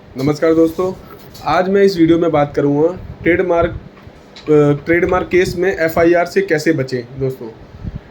नमस्कार दोस्तों। आज मैं इस वीडियो में बात करूँगा ट्रेडमार्क केस में एफआईआर से कैसे बचें। दोस्तों,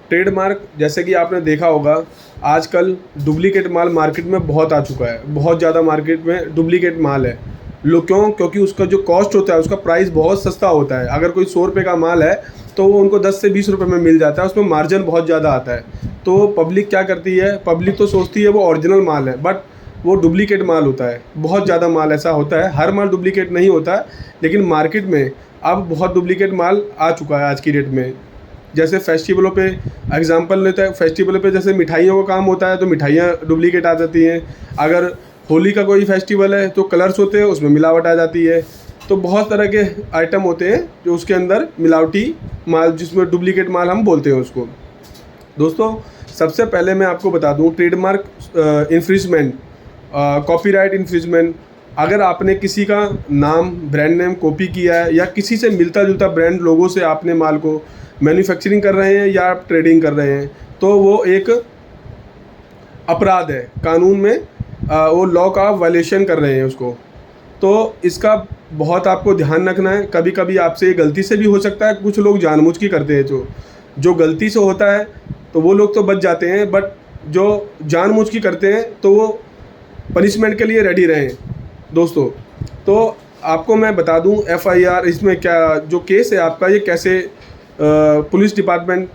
ट्रेडमार्क जैसे कि आपने देखा होगा, आजकल डुप्लीकेट माल मार्केट में बहुत आ चुका है। बहुत ज़्यादा मार्केट में डुप्लीकेट माल है। क्योंकि उसका जो कॉस्ट होता है, उसका प्राइस बहुत सस्ता होता है। अगर कोई 100 रुपये का माल है तो वो उनको 10 से 20 रुपये में मिल जाता है। उसमें मार्जिन बहुत ज़्यादा आता है। तो पब्लिक क्या करती है, पब्लिक तो सोचती है वो ओरिजिनल माल है, बट वो डुप्लीकेट माल होता है। बहुत ज़्यादा माल ऐसा होता है। हर माल डुप्लीकेट नहीं होता है, लेकिन मार्केट में अब बहुत डुप्लीकेट माल आ चुका है आज की डेट में। जैसे फेस्टिवलों पे एग्जांपल लेते हैं, फेस्टिवलों पे जैसे मिठाइयों का काम होता है तो मिठाइयाँ डुप्लीकेट आ जाती हैं। अगर होली का कोई फेस्टिवल है तो कलर्स होते हैं, उसमें मिलावट आ जाती है। तो बहुत तरह के आइटम होते हैं जो उसके अंदर मिलावटी माल, जिसमें डुप्लीकेट माल हम बोलते हैं उसको। दोस्तों, सबसे पहले मैं आपको बता दूं, ट्रेडमार्क इन्फ्रिंजमेंट, कॉपीराइट इन्फ्रिंजमेंट, अगर आपने किसी का नाम, ब्रांड नेम कॉपी किया है या किसी से मिलता जुलता ब्रांड लोगों से आपने माल को मैन्युफैक्चरिंग कर रहे हैं या आप ट्रेडिंग कर रहे हैं, तो वो एक अपराध है कानून में। वो लॉ का वायलेशन कर रहे हैं उसको। तो इसका बहुत आपको ध्यान रखना है। कभी कभी आपसे ये गलती से भी हो सकता है, कुछ लोग जानबूझ के करते हैं। जो गलती से होता है तो वो लोग तो बच जाते हैं, बट जो जानबूझ के करते हैं तो वो पनिशमेंट के लिए रेडी रहें। दोस्तों, तो आपको मैं बता दूं एफआईआर इसमें क्या जो केस है आपका, ये कैसे पुलिस डिपार्टमेंट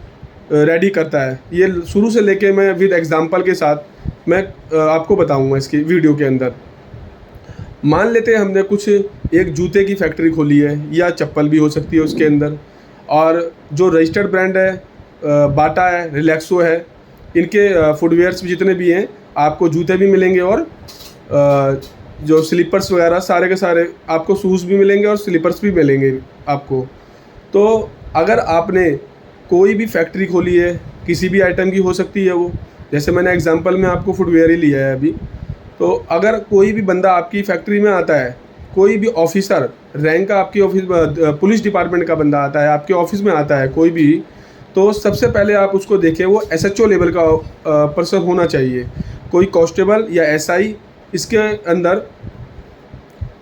रेडी करता है, ये शुरू से लेके मैं विद एग्जांपल के साथ मैं आपको बताऊंगा इसकी वीडियो के अंदर। मान लेते हैं हमने कुछ एक जूते की फैक्ट्री खोली है, या चप्पल भी हो सकती है उसके अंदर, और जो रजिस्टर्ड ब्रांड है बाटा है, रिलैक्सो है, इनके फुटवेयर्स जितने भी हैं आपको जूते भी मिलेंगे, और जो स्लीपर्स वगैरह सारे के सारे आपको शूज़ भी मिलेंगे और स्लीपर्स भी मिलेंगे आपको। तो अगर आपने कोई भी फैक्ट्री खोली है, किसी भी आइटम की हो सकती है वो, जैसे मैंने एग्जांपल में आपको फुटवेयर ही लिया है अभी। तो अगर कोई भी बंदा आपकी फैक्ट्री में आता है, कोई भी ऑफिसर रैंक का आपकी ऑफिस पुलिस डिपार्टमेंट का बंदा आता है, आपके ऑफिस में आता है कोई भी, तो सबसे पहले आप उसको देखें, वो एसएचओ लेवल का पर्सन होना चाहिए। कोई कांस्टेबल या एसआई इसके अंदर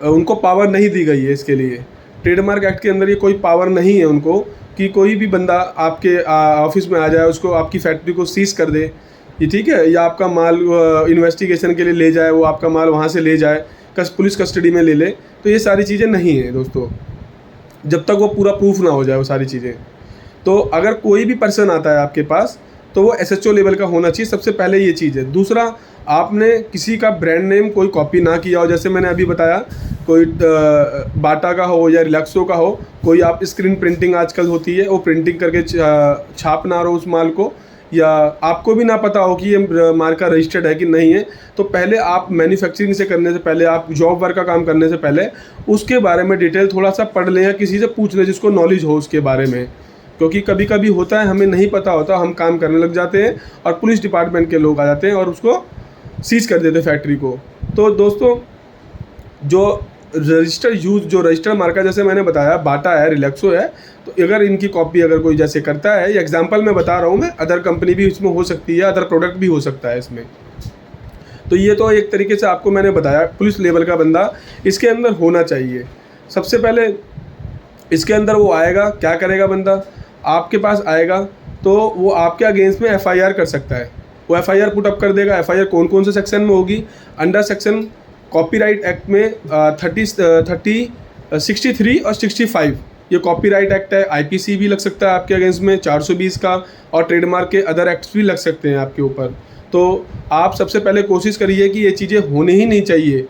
उनको पावर नहीं दी गई है। इसके लिए ट्रेडमार्क एक्ट के अंदर ये कोई पावर नहीं है उनको कि कोई भी बंदा आपके ऑफिस में आ जाए, उसको आपकी फैक्ट्री को सीज कर दे, ये ठीक है, या आपका माल इन्वेस्टिगेशन के लिए ले जाए, वो आपका माल वहाँ से ले जाए, पुलिस कस्टडी में ले ले। तो ये सारी चीज़ें नहीं हैं दोस्तों, जब तक वो पूरा प्रूफ ना हो जाए वो सारी चीज़ें। तो अगर कोई भी पर्सन आता है आपके पास तो वो एसएचओ लेवल का होना चाहिए, सबसे पहले ये चीज़ है। दूसरा, आपने किसी का ब्रांड नेम कोई कॉपी ना किया हो। जैसे मैंने अभी बताया, कोई बाटा का हो या रिलैक्सो का हो, कोई आप स्क्रीन प्रिंटिंग आजकल होती है, वो प्रिंटिंग करके छाप ना रहो उस माल को, या आपको भी ना पता हो कि ये मार्का रजिस्टर्ड है कि नहीं है। तो पहले आप मैन्युफैक्चरिंग से करने से पहले, आप जॉब वर्क का काम करने से पहले उसके बारे में डिटेल थोड़ा सा पढ़ लें या किसी से पूछ लें जिसको नॉलेज हो उसके बारे में। क्योंकि कभी कभी होता है हमें नहीं पता होता, हम काम करने लग जाते हैं और पुलिस डिपार्टमेंट के लोग आ जाते हैं और उसको सीज कर देते फैक्ट्री को। तो दोस्तों, जो रजिस्टर्ड मार्का, जैसे मैंने बताया बाटा है, रिलैक्सो है, तो अगर इनकी कॉपी अगर कोई जैसे करता है, ये एग्जांपल मैं बता रहा हूँ, मैं अदर कंपनी भी इसमें हो सकती है, अदर प्रोडक्ट भी हो सकता है इसमें। तो ये तो एक तरीके से आपको मैंने बताया, पुलिस लेवल का बंदा इसके अंदर होना चाहिए। सबसे पहले इसके अंदर वो आएगा, क्या करेगा बंदा, आपके पास आएगा तो वो आपके अगेंस्ट में एफआईआर कर सकता है। वो एफआईआर पुट अप कर देगा। एफआईआर कौन कौन से सेक्शन में होगी, अंडर सेक्शन कॉपीराइट एक्ट में 63 और 65 ये कॉपीराइट एक्ट है। आईपीसी भी लग सकता है आपके अगेंस्ट में 420 का, और ट्रेडमार्क के अदर एक्ट्स भी लग सकते हैं आपके ऊपर। तो आप सबसे पहले कोशिश करिए कि ये चीज़ें होने ही नहीं चाहिए।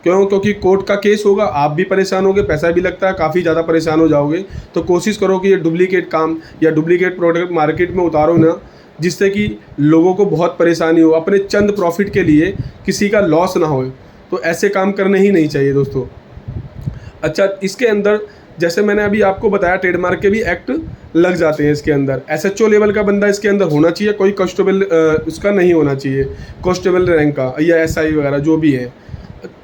क्योंकि कोर्ट का केस होगा, आप भी परेशान होगे, पैसा भी लगता है, काफ़ी ज़्यादा परेशान हो जाओगे। तो कोशिश करो कि ये डुप्लीकेट काम या डुप्लीकेट प्रोडक्ट मार्केट में उतारो ना, जिससे कि लोगों को बहुत परेशानी हो, अपने चंद प्रॉफिट के लिए किसी का लॉस ना हो। तो ऐसे काम करने ही नहीं चाहिए दोस्तों। अच्छा, इसके अंदर जैसे मैंने अभी आपको बताया, ट्रेडमार्क के भी एक्ट लग जाते हैं इसके अंदर। एसएचओ लेवल का बंदा इसके अंदर होना चाहिए, कोई कांस्टेबल उसका नहीं होना चाहिए, कांस्टेबल रैंक का या एसआई वगैरह जो भी है।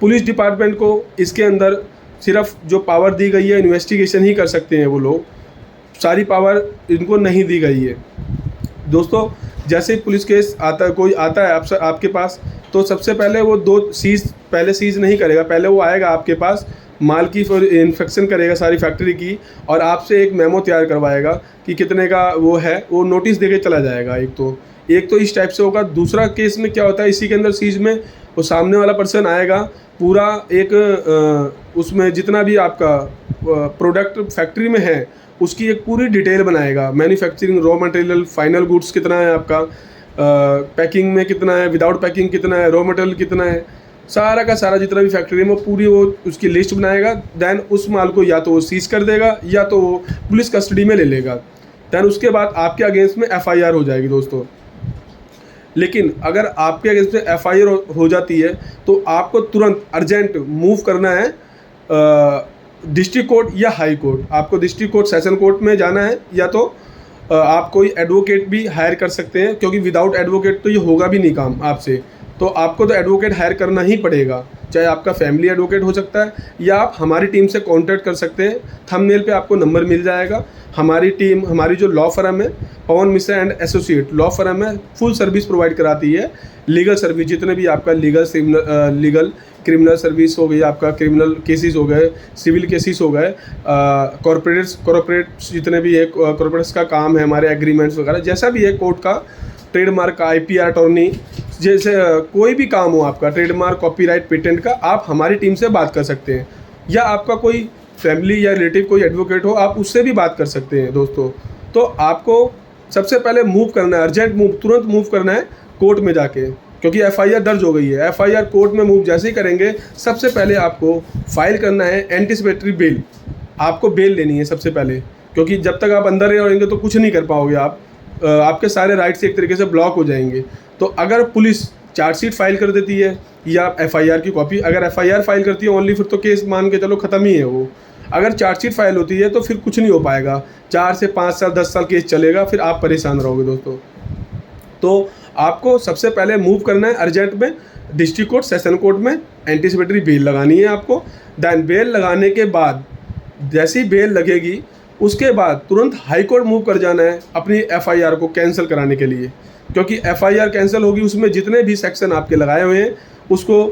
पुलिस डिपार्टमेंट को इसके अंदर सिर्फ जो पावर दी गई है, इन्वेस्टिगेशन ही कर सकते हैं वो लोग, सारी पावर इनको नहीं दी गई है। दोस्तों, जैसे ही पुलिस केस आता है, कोई आता है आपके पास, तो सबसे पहले वो पहले सीज़ नहीं करेगा। पहले वो आएगा आपके पास, माल की फिर इंस्पेक्शन करेगा सारी फैक्ट्री की, और आपसे एक मेमो तैयार करवाएगा कि कितने का वो है, वो नोटिस देके चला जाएगा। एक तो इस टाइप से होगा। दूसरा केस में क्या होता है, इसी के अंदर सीज में वो सामने वाला पर्सन आएगा, पूरा एक उसमें जितना भी आपका प्रोडक्ट फैक्ट्री में है उसकी एक पूरी डिटेल बनाएगा। Manufacturing, raw material, final goods कितना है आपका, पैकिंग में कितना है, विदाउट पैकिंग कितना है, रॉ मटेरियल कितना है, सारा का सारा जितना भी फैक्ट्री में पूरी वो उसकी लिस्ट बनाएगा। दैन उस माल को या तो वो सीज कर देगा या तो वो पुलिस कस्टडी में ले लेगा। दैन उसके बाद आपके अगेंस्ट में FIR हो जाएगी दोस्तों। लेकिन अगर आपके अगेंस्ट में FIR हो जाती है तो आपको तुरंत अर्जेंट मूव करना है डिस्ट्रिक्ट कोर्ट या हाई कोर्ट। आपको डिस्ट्रिक्ट कोर्ट, सेशन कोर्ट में जाना है, या तो आप कोई एडवोकेट भी हायर कर सकते हैं, क्योंकि विदाउट एडवोकेट तो ये होगा भी नहीं काम आपसे। तो आपको तो एडवोकेट हायर करना ही पड़ेगा, चाहे आपका फैमिली एडवोकेट हो सकता है, या आप हमारी टीम से कांटेक्ट कर सकते हैं। थंबनेल पे आपको नंबर मिल जाएगा। हमारी टीम, हमारी जो लॉ फर्म है Pawan Mishra and associate law firm है, फुल सर्विस प्रोवाइड कराती है। लीगल सर्विस, जितने भी आपका लीगल क्रिमिनल सर्विस हो गई, आपका क्रिमिनल केसेस हो गए, सिविल केसेस हो गए, कॉर्पोरेट जितने भी है कॉर्पोरेट्स का काम है, हमारे एग्रीमेंट्स वगैरह, जैसा भी है कोर्ट का, ट्रेडमार्क का, IPR अटॉर्नी, जैसे कोई भी काम हो आपका, ट्रेडमार्क, कॉपीराइट, पेटेंट का, आप हमारी टीम से बात कर सकते हैं। या आपका कोई फैमिली या रिलेटिव कोई एडवोकेट हो, आप उससे भी बात कर सकते हैं दोस्तों। तो आपको सबसे पहले मूव करना है, अर्जेंट मूव, तुरंत मूव करना है कोर्ट में जाके, क्योंकि FIR दर्ज हो गई है। FIR कोर्ट में मूव जैसे ही करेंगे, सबसे पहले आपको फाइल करना है एंटीसिपेटरी बेल। आपको बेल लेनी है सबसे पहले, क्योंकि जब तक आप अंदर रहेंगे तो कुछ नहीं कर पाओगे आप, आपके सारे राइट्स एक तरीके से ब्लॉक हो जाएंगे। तो अगर पुलिस चार्जशीट फाइल कर देती है या FIR की कॉपी, अगर FIR फाइल करती है ओनली, फिर तो केस मान के चलो ख़त्म ही है वो। अगर चार्जशीट फाइल होती है तो फिर कुछ नहीं हो पाएगा, 4 से 5 साल 10 साल केस चलेगा, फिर आप परेशान रहोगे दोस्तों। तो आपको सबसे पहले मूव करना है अर्जेंट में डिस्ट्रिक्ट कोर्ट, सेशन कोर्ट में एंटीसिपेटरी बेल लगानी है आपको। दैन बेल लगाने के बाद, जैसी बेल लगेगी उसके बाद तुरंत हाई कोर्ट मूव कर जाना है अपनी FIR को कैंसिल कराने के लिए, क्योंकि FIR कैंसिल होगी, उसमें जितने भी सेक्शन आपके लगाए हुए हैं उसको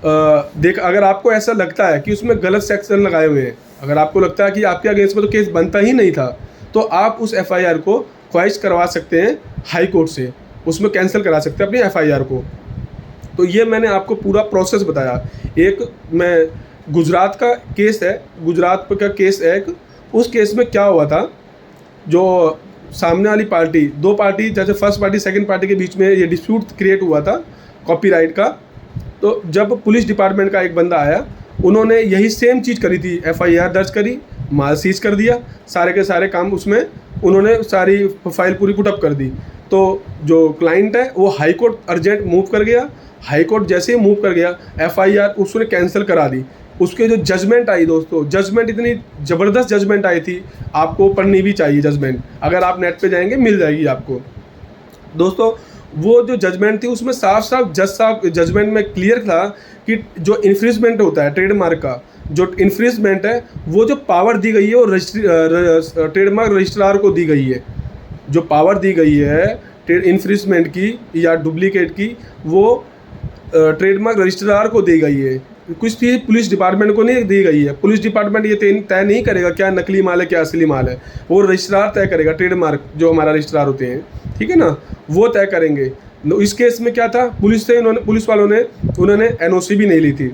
अगर आपको ऐसा लगता है कि उसमें गलत सेक्शन लगाए हुए हैं, अगर आपको लगता है कि आपके अगेंस्ट में तो केस बनता ही नहीं था, तो आप उस FIR को ख्वाहिश करवा सकते हैं हाई कोर्ट से, उसमें कैंसिल करा सकते हैं अपनी FIR को। तो ये मैंने आपको पूरा प्रोसेस बताया। एक मैं गुजरात का केस है, गुजरात का केस है एक, उस केस में क्या हुआ था, जो सामने वाली पार्टी, 2 पार्टी, जैसे फर्स्ट पार्टी सेकंड पार्टी के बीच में ये डिस्प्यूट क्रिएट हुआ था कॉपीराइट का। तो जब पुलिस डिपार्टमेंट का एक बंदा आया, उन्होंने यही सेम चीज़ करी थी, FIR दर्ज करी, माल सीज कर दिया, सारे के सारे काम उसमें उन्होंने सारी फाइल पूरी पुटअप कर दी। तो जो क्लाइंट है वो हाई कोर्ट अर्जेंट मूव कर गया। हाई कोर्ट जैसे ही मूव कर गया, FIR उसने कैंसिल करा दी। उसके जो जजमेंट आई दोस्तों, जजमेंट इतनी ज़बरदस्त जजमेंट आई थी, आपको पढ़नी भी चाहिए जजमेंट, अगर आप नेट पे जाएंगे मिल जाएगी आपको दोस्तों। वो जो जजमेंट थी उसमें साफ साफ जजमेंट में क्लियर था कि जो इन्फ्रिंजमेंट होता है ट्रेडमार्क का, जो इन्फ्रिंजमेंट है, वो जो पावर दी गई है वो ट्रेडमार्क रजिस्ट्रार को दी गई है। जो पावर दी गई है इन्फ्रिंजमेंट की या डुप्लीकेट की, वो ट्रेडमार्क रजिस्ट्रार को दी गई है, कुछ भी पुलिस डिपार्टमेंट को नहीं दी गई है। पुलिस डिपार्टमेंट ये तय नहीं करेगा क्या नकली माल है क्या असली माल है, वो रजिस्ट्रार तय करेगा। ट्रेडमार्क जो हमारा रजिस्ट्रार होते हैं, ठीक है ना, वो तय करेंगे। इस केस में क्या था, पुलिस वालों ने उन्होंने NOC भी नहीं ली थी,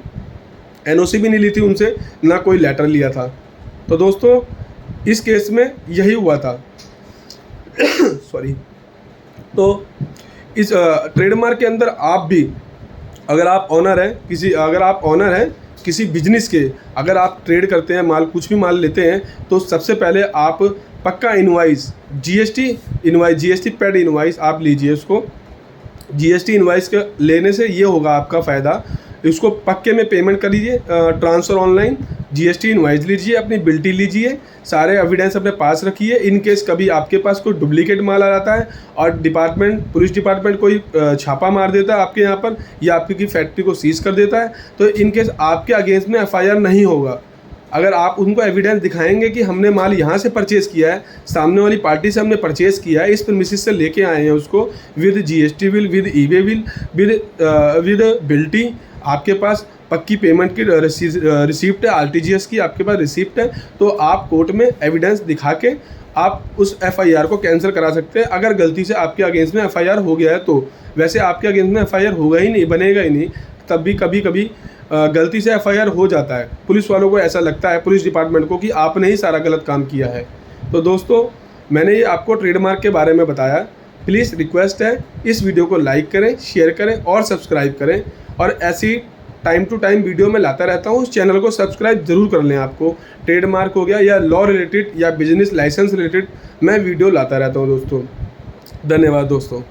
NOC भी नहीं ली थी उनसे, ना कोई लेटर लिया था। तो दोस्तों इस केस में यही हुआ था सॉरी। तो इस ट्रेडमार्क के अंदर आप भी, अगर आप ऑनर हैं किसी बिजनेस के, अगर आप ट्रेड करते हैं, माल कुछ भी माल लेते हैं, तो सबसे पहले आप पक्का इनवाइस, GST पेड इनवाइस आप लीजिए। उसको GST इनवाइस के लेने से ये होगा आपका फ़ायदा, इसको पक्के में पेमेंट कर लीजिए, ट्रांसफ़र ऑनलाइन, GST इनवाइस लीजिए, अपनी बिल्टी लीजिए, सारे एविडेंस अपने पास रखिए। इन केस कभी आपके पास कोई डुप्लीकेट माल आ जाता है और पुलिस डिपार्टमेंट कोई छापा मार देता है आपके यहाँ पर, या आपकी फैक्ट्री को सीज कर देता है, तो इन केस आपके अगेंस्ट में FIR नहीं होगा, अगर आप उनको एविडेंस दिखाएंगे कि हमने माल यहाँ से परचेज़ किया है, सामने वाली पार्टी से हमने परचेज़ किया है, इस प्रीमिसेस से लेके आए हैं उसको with GST bill, with e way bill, with बिल्टी, आपके पास पक्की पेमेंट की रिसिप्ट है, आरटीजीएस की आपके पास रिसिप्ट है, तो आप कोर्ट में एविडेंस दिखा के आप उस एफआईआर को कैंसिल करा सकते हैं। अगर गलती से आपके अगेंस्ट में एफआईआर हो गया है तो, वैसे आपके अगेंस्ट में एफआईआर होगा ही नहीं, बनेगा ही नहीं, तब भी कभी कभी गलती से एफआईआर हो जाता है। पुलिस वालों को ऐसा लगता है, पुलिस डिपार्टमेंट को, कि आपने ही सारा गलत काम किया है। तो दोस्तों, मैंने ये आपको ट्रेडमार्क के बारे में बताया। प्लीज़ रिक्वेस्ट है, इस वीडियो को लाइक करें, शेयर करें और सब्सक्राइब करें, और ऐसी टाइम टू टाइम वीडियो मैं लाता रहता हूँ। उस चैनल को सब्सक्राइब जरूर कर लें। आपको ट्रेडमार्क हो गया या लॉ रिलेटेड या बिजनेस लाइसेंस रिलेटेड मैं वीडियो लाता रहता हूँ दोस्तों। धन्यवाद दोस्तों।